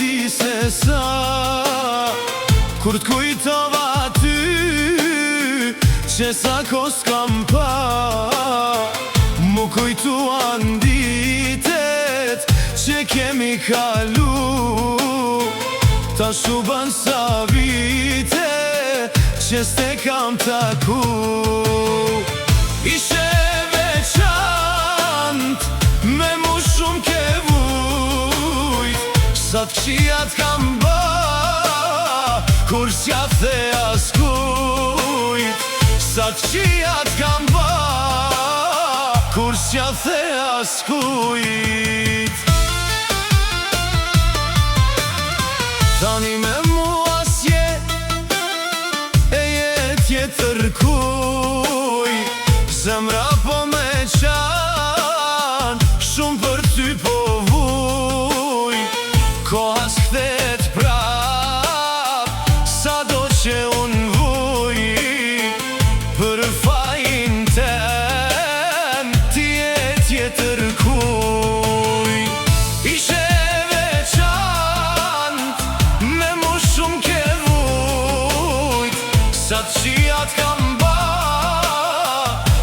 di se sa kur t'kujtova ty, që sa kos kam pa. Mu kujtuan ditet që kemi kalu, ta shuban sa vite që s'te kam taku. Ishe veçant, me mu shumë ke vujt, sa t'qijat kam ba, kur s'ja the askujt. Sa t'qijat kam ba, kur s'ja the askujt. Tani me mua s'je, e je tjetër kuj. Zemra po me qan, shumë për ty po vuj. Koha s'kthehet prap, sa do që unë vuj. Për fajin tem, ti je tjetër kuj. Ishe veçant, me mu shumë ke vujt, sa t'qijat kam ba,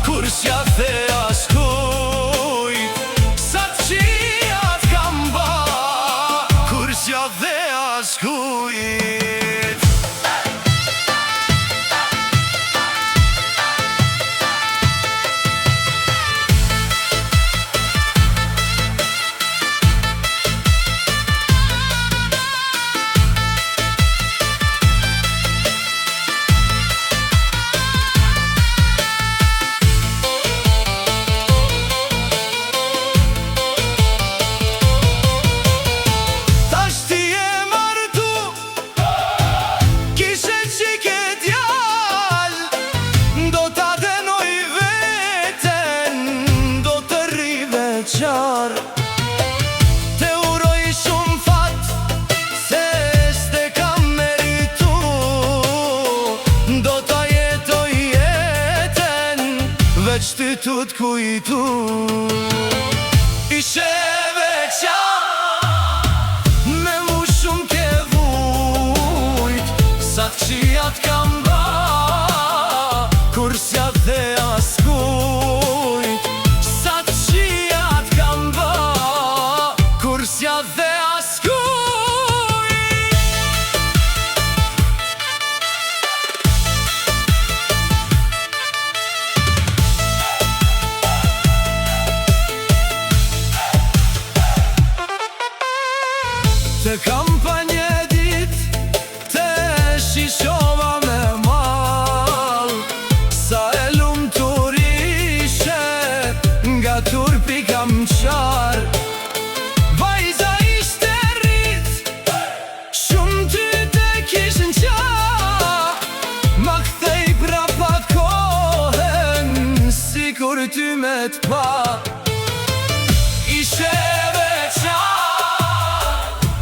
kur s'ja the askujt. Sa t'qijat kam ba, kur s'ja the askujt. Te uroj shumë fat, se s'te kam meritu. Do ta jetoj jeten, veç ty tu t'kujtu. Ishe veçan, me mu shumë ke vujt, sa t'qijat kam ba, kur s'ja the askujt. Sa t'qijat kam ba, kur s'ja the askujt. Te kam pa një dit, te shishova me mal. Sa e lumtur ishe, nga turpi kam qar. Vajza ishte rrit, shumë ty te kishin qa. Ma kthej prapa kohen, si kur ty me t'pa. Ishe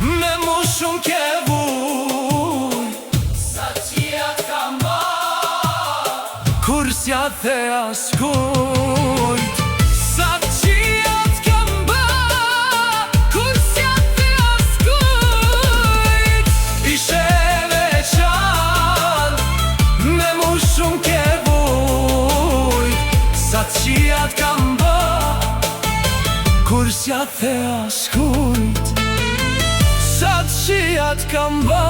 me mu shumë ke vujt, sa t'qijat kam ba, kur s'ja the askujt. Sa t'qijat kam ba, kur s'ja the askujt. Ishe veçan, me mu shumë ke vujt, sa t'qijat kam ba, kur s'ja the askujt. Sa t'qijat kam ba,